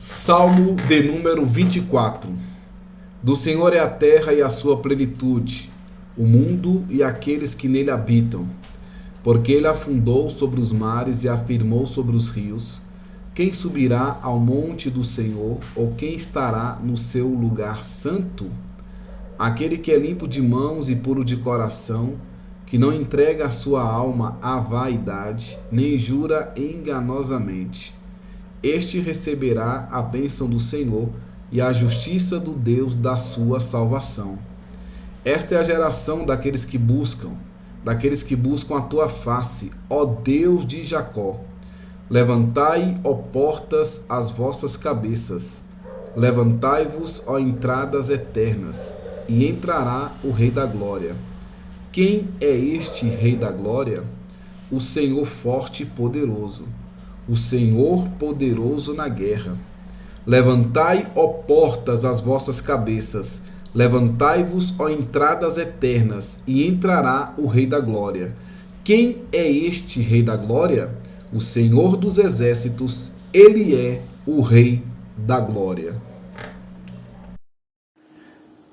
Salmo de número 24. Do Senhor é a terra e a sua plenitude, o mundo e aqueles que nele habitam. Porque ele afundou sobre os mares e afirmou sobre os rios. Quem subirá ao monte do Senhor, ou quem estará no seu lugar santo? Aquele que é limpo de mãos e puro de coração, que não entrega a sua alma à vaidade, nem jura enganosamente. Este receberá a bênção do Senhor e a justiça do Deus da sua salvação. Esta é a geração daqueles que buscam a tua face, ó Deus de Jacó. Levantai, ó portas, as vossas cabeças. Levantai-vos, ó entradas eternas, e entrará o Rei da Glória. Quem é este Rei da Glória? O Senhor forte e poderoso, o Senhor poderoso na guerra. Levantai, ó portas, as vossas cabeças. Levantai-vos, ó entradas eternas, e entrará o Rei da Glória. Quem é este Rei da Glória? O Senhor dos Exércitos, ele é o Rei da Glória.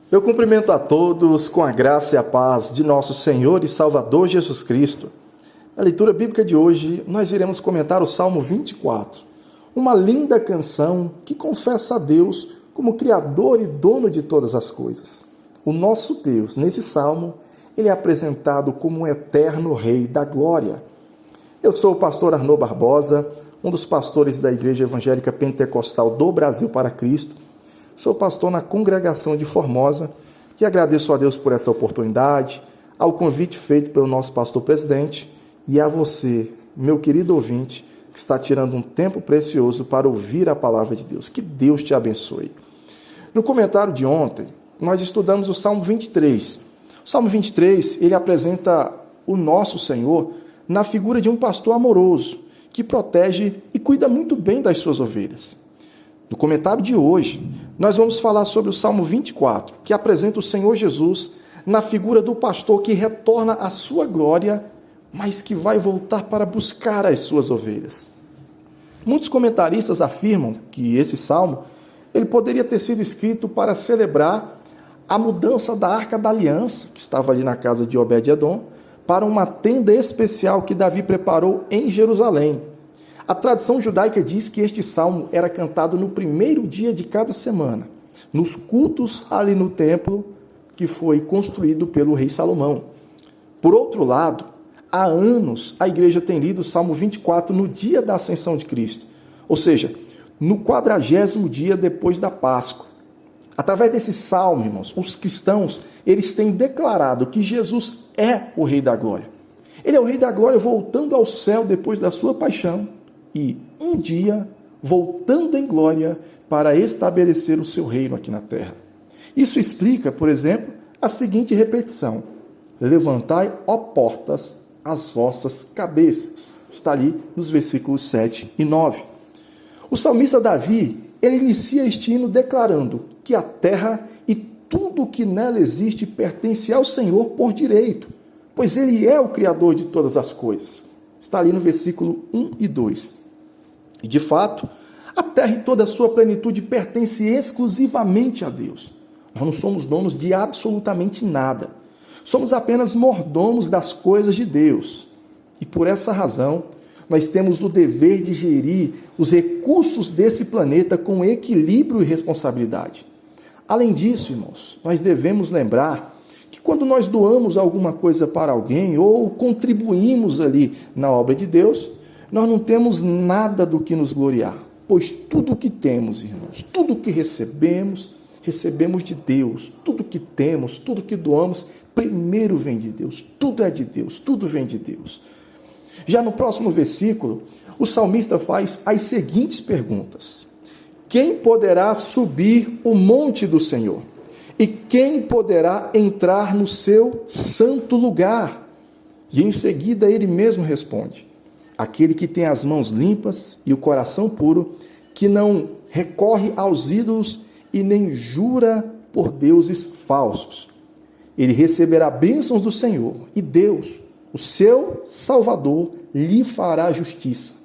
Eu cumprimento a todos com a graça e a paz de nosso Senhor e Salvador Jesus Cristo. Na leitura bíblica de hoje, nós iremos comentar o Salmo 24, uma linda canção que confessa a Deus como Criador e dono de todas as coisas. O nosso Deus, nesse Salmo, ele é apresentado como um eterno Rei da Glória. Eu sou o pastor Arnaud Barbosa, um dos pastores da Igreja Evangélica Pentecostal do Brasil para Cristo. Sou pastor na congregação de Formosa e agradeço a Deus por essa oportunidade, ao convite feito pelo nosso pastor presidente e a você, meu querido ouvinte, que está tirando um tempo precioso para ouvir a palavra de Deus. Que Deus te abençoe. No comentário de ontem, nós estudamos o Salmo 23. O Salmo 23, ele apresenta o nosso Senhor na figura de um pastor amoroso, que protege e cuida muito bem das suas ovelhas. No comentário de hoje, nós vamos falar sobre o Salmo 24, que apresenta o Senhor Jesus na figura do pastor que retorna à sua glória, mas que vai voltar para buscar as suas ovelhas. Muitos comentaristas afirmam que esse salmo ele poderia ter sido escrito para celebrar a mudança da Arca da Aliança, que estava ali na casa de Obed-Edom, para uma tenda especial que Davi preparou em Jerusalém. A tradição judaica diz que este salmo era cantado no primeiro dia de cada semana, nos cultos ali no templo que foi construído pelo rei Salomão. Por outro lado, há anos a igreja tem lido o Salmo 24 no dia da ascensão de Cristo, ou seja, no 40º dia depois da Páscoa. Através desse salmo, irmãos, os cristãos eles têm declarado que Jesus é o Rei da Glória. Ele é o Rei da Glória voltando ao céu depois da sua paixão e, um dia, voltando em glória para estabelecer o seu reino aqui na terra. Isso explica, por exemplo, a seguinte repetição: levantai, ó portas, as vossas cabeças. Está ali nos versículos 7 e 9. O salmista Davi, ele inicia este hino declarando que a terra e tudo o que nela existe pertence ao Senhor por direito, pois ele é o Criador de todas as coisas. Está ali no versículo 1 e 2. E de fato, a terra e toda a sua plenitude pertence exclusivamente a Deus. Nós não somos donos de absolutamente nada. Somos apenas mordomos das coisas de Deus. E por essa razão, nós temos o dever de gerir os recursos desse planeta com equilíbrio e responsabilidade. Além disso, irmãos, nós devemos lembrar que quando nós doamos alguma coisa para alguém ou contribuímos ali na obra de Deus, nós não temos nada do que nos gloriar, pois tudo o que temos, irmãos, tudo o que recebemos de Deus. Tudo que temos, tudo que doamos, primeiro vem de Deus. Tudo é de Deus, tudo vem de Deus. Já no próximo versículo, o salmista faz as seguintes perguntas: quem poderá subir o monte do Senhor? E quem poderá entrar no seu santo lugar? E em seguida ele mesmo responde: aquele que tem as mãos limpas e o coração puro, que não recorre aos ídolos e nem jura por deuses falsos. Ele receberá bênçãos do Senhor, e Deus, o seu Salvador, lhe fará justiça.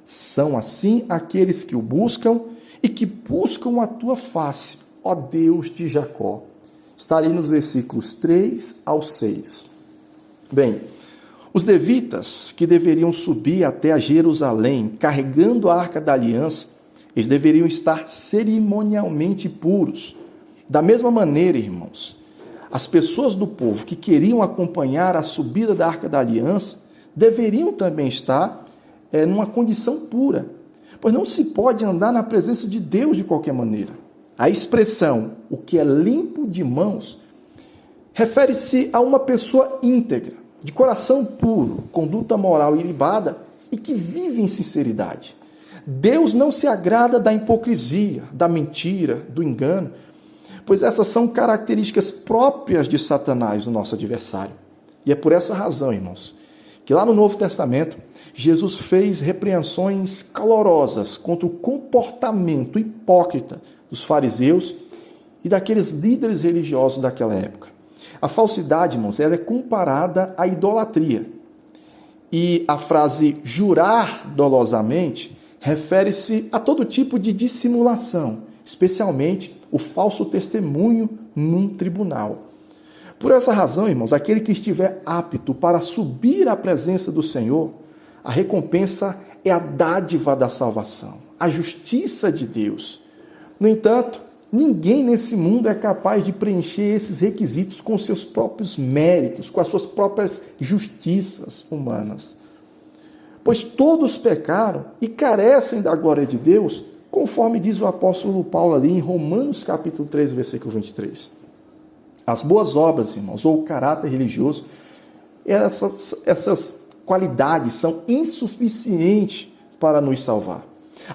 São assim aqueles que o buscam e que buscam a tua face, ó Deus de Jacó. Está ali nos versículos 3 ao 6. Bem, os levitas que deveriam subir até a Jerusalém carregando a Arca da Aliança, eles deveriam estar cerimonialmente puros. Da mesma maneira, irmãos, as pessoas do povo que queriam acompanhar a subida da Arca da Aliança deveriam também estar numa condição pura, pois não se pode andar na presença de Deus de qualquer maneira. A expressão, o que é limpo de mãos, refere-se a uma pessoa íntegra, de coração puro, conduta moral ilibada e que vive em sinceridade. Deus não se agrada da hipocrisia, da mentira, do engano, pois essas são características próprias de Satanás, o nosso adversário. E é por essa razão, irmãos, que lá no Novo Testamento, Jesus fez repreensões calorosas contra o comportamento hipócrita dos fariseus e daqueles líderes religiosos daquela época. A falsidade, irmãos, ela é comparada à idolatria. E a frase jurar dolosamente refere-se a todo tipo de dissimulação, especialmente o falso testemunho num tribunal. Por essa razão, irmãos, aquele que estiver apto para subir à presença do Senhor, a recompensa é a dádiva da salvação, a justiça de Deus. No entanto, ninguém nesse mundo é capaz de preencher esses requisitos com seus próprios méritos, com as suas próprias justiças humanas. Pois todos pecaram e carecem da glória de Deus, conforme diz o apóstolo Paulo ali em Romanos capítulo 3, versículo 23. As boas obras, irmãos, ou o caráter religioso, essas qualidades são insuficientes para nos salvar.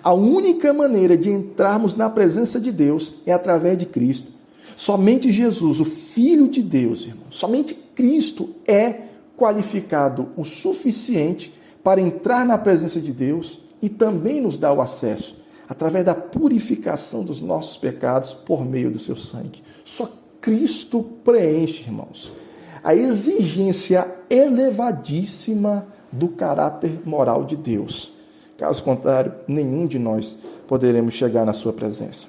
A única maneira de entrarmos na presença de Deus é através de Cristo. Somente Jesus, o Filho de Deus, irmão, somente Cristo é qualificado o suficiente para entrar na presença de Deus e também nos dar o acesso através da purificação dos nossos pecados por meio do seu sangue. Só Cristo preenche, irmãos, a exigência elevadíssima do caráter moral de Deus. Caso contrário, nenhum de nós poderemos chegar na sua presença.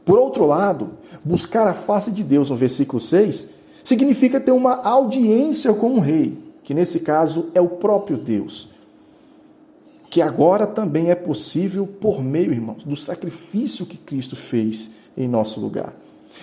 Por outro lado, buscar a face de Deus, no versículo 6, significa ter uma audiência com um rei, que nesse caso é o próprio Deus, que agora também é possível por meio, irmãos, do sacrifício que Cristo fez em nosso lugar.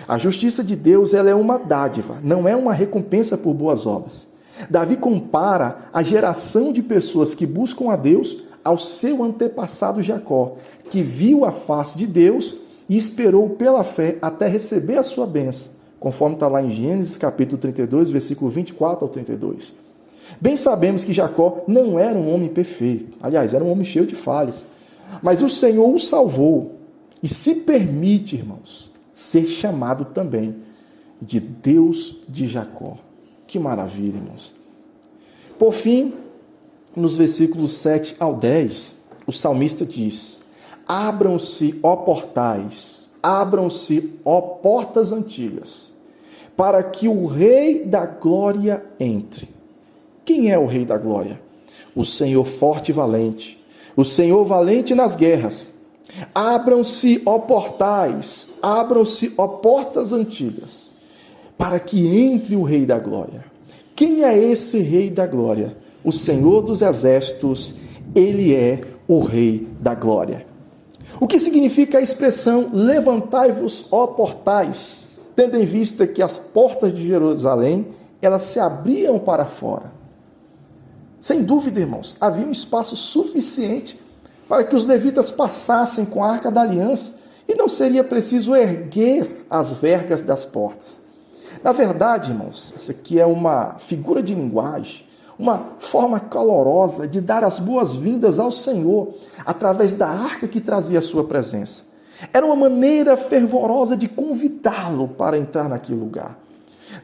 A justiça de Deus, ela é uma dádiva, não é uma recompensa por boas obras. Davi compara a geração de pessoas que buscam a Deus ao seu antepassado Jacó, que viu a face de Deus e esperou pela fé até receber a sua bênção, conforme está lá em Gênesis capítulo 32, versículo 24 ao 32. Bem sabemos que Jacó não era um homem perfeito, aliás, era um homem cheio de falhas, mas o Senhor o salvou e se permite, irmãos, ser chamado também de Deus de Jacó. Que maravilha, irmãos. Por fim, nos versículos 7 ao 10, o salmista diz: abram-se, ó portais, abram-se, ó portas antigas, para que o Rei da Glória entre. Quem é o Rei da Glória? O Senhor forte e valente, o Senhor valente nas guerras. Abram-se, ó portais, abram-se, ó portas antigas, para que entre o Rei da Glória. Quem é esse Rei da Glória? O Senhor dos Exércitos, ele é o Rei da Glória. O que significa a expressão levantai-vos, ó portais, tendo em vista que as portas de Jerusalém, elas se abriam para fora. Sem dúvida, irmãos, havia um espaço suficiente para que os levitas passassem com a Arca da Aliança e não seria preciso erguer as vergas das portas. Na verdade, irmãos, essa aqui é uma figura de linguagem, uma forma calorosa de dar as boas-vindas ao Senhor através da arca que trazia a sua presença. Era uma maneira fervorosa de convidá-lo para entrar naquele lugar.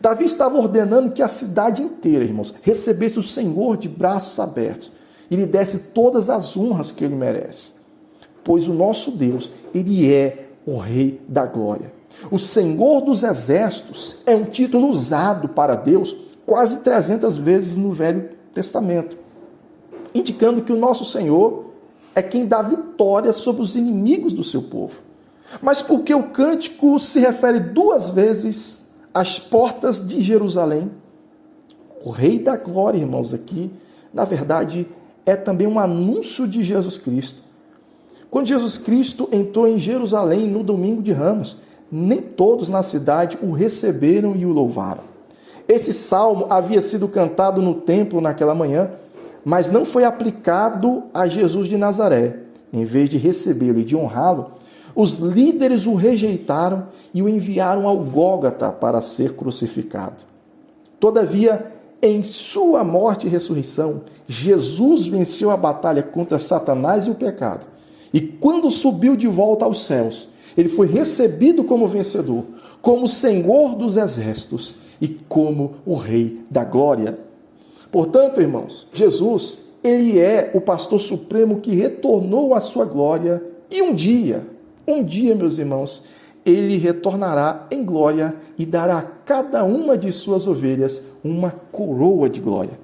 Davi estava ordenando que a cidade inteira, irmãos, recebesse o Senhor de braços abertos e lhe desse todas as honras que ele merece. Pois o nosso Deus, ele é o Rei da Glória. O Senhor dos Exércitos é um título usado para Deus quase 300 vezes no Velho Testamento, indicando que o nosso Senhor é quem dá vitória sobre os inimigos do seu povo. mas porque o cântico se refere 2 vezes às portas de Jerusalém. O Rei da Glória, irmãos, aqui, na verdade, é também um anúncio de Jesus Cristo. Quando Jesus Cristo entrou em Jerusalém no domingo de Ramos, nem todos na cidade o receberam e o louvaram. Esse salmo havia sido cantado no templo naquela manhã, mas não foi aplicado a Jesus de Nazaré. Em vez de recebê-lo e de honrá-lo, os líderes o rejeitaram e o enviaram ao Gólgota para ser crucificado. Todavia, em sua morte e ressurreição, Jesus venceu a batalha contra Satanás e o pecado. E quando subiu de volta aos céus, ele foi recebido como vencedor, como Senhor dos exércitos e como o Rei da Glória. Portanto, irmãos, Jesus, ele é o pastor supremo que retornou à sua glória e um dia, meus irmãos, ele retornará em glória e dará a cada uma de suas ovelhas uma coroa de glória.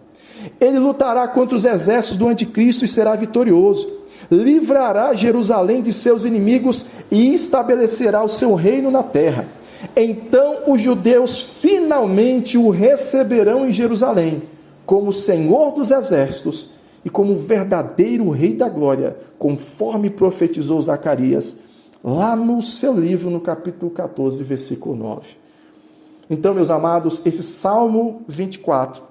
Ele lutará contra os exércitos do anticristo e será vitorioso. Livrará Jerusalém de seus inimigos e estabelecerá o seu reino na terra. Então os judeus finalmente o receberão em Jerusalém como Senhor dos exércitos e como verdadeiro Rei da Glória, conforme profetizou Zacarias, lá no seu livro, no capítulo 14, versículo 9. Então, meus amados, esse Salmo 24,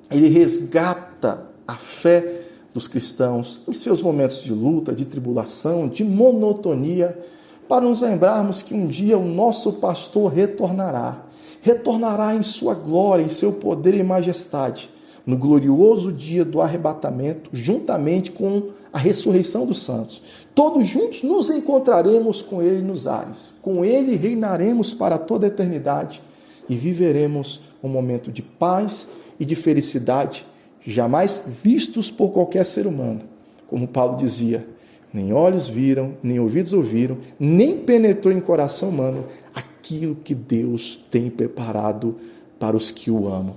ele resgata a fé dos cristãos em seus momentos de luta, de tribulação, de monotonia, para nos lembrarmos que um dia o nosso pastor retornará em sua glória, em seu poder e majestade, no glorioso dia do arrebatamento, juntamente com a ressurreição dos santos. Todos juntos nos encontraremos com ele nos ares, com ele reinaremos para toda a eternidade e viveremos um momento de paz e de felicidade, jamais vistos por qualquer ser humano. Como Paulo dizia, nem olhos viram, nem ouvidos ouviram, nem penetrou em coração humano aquilo que Deus tem preparado para os que o amam.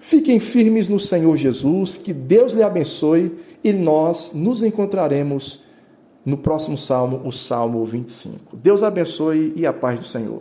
Fiquem firmes no Senhor Jesus, que Deus lhe abençoe e nós nos encontraremos no próximo Salmo, o Salmo 25. Deus abençoe e a paz do Senhor.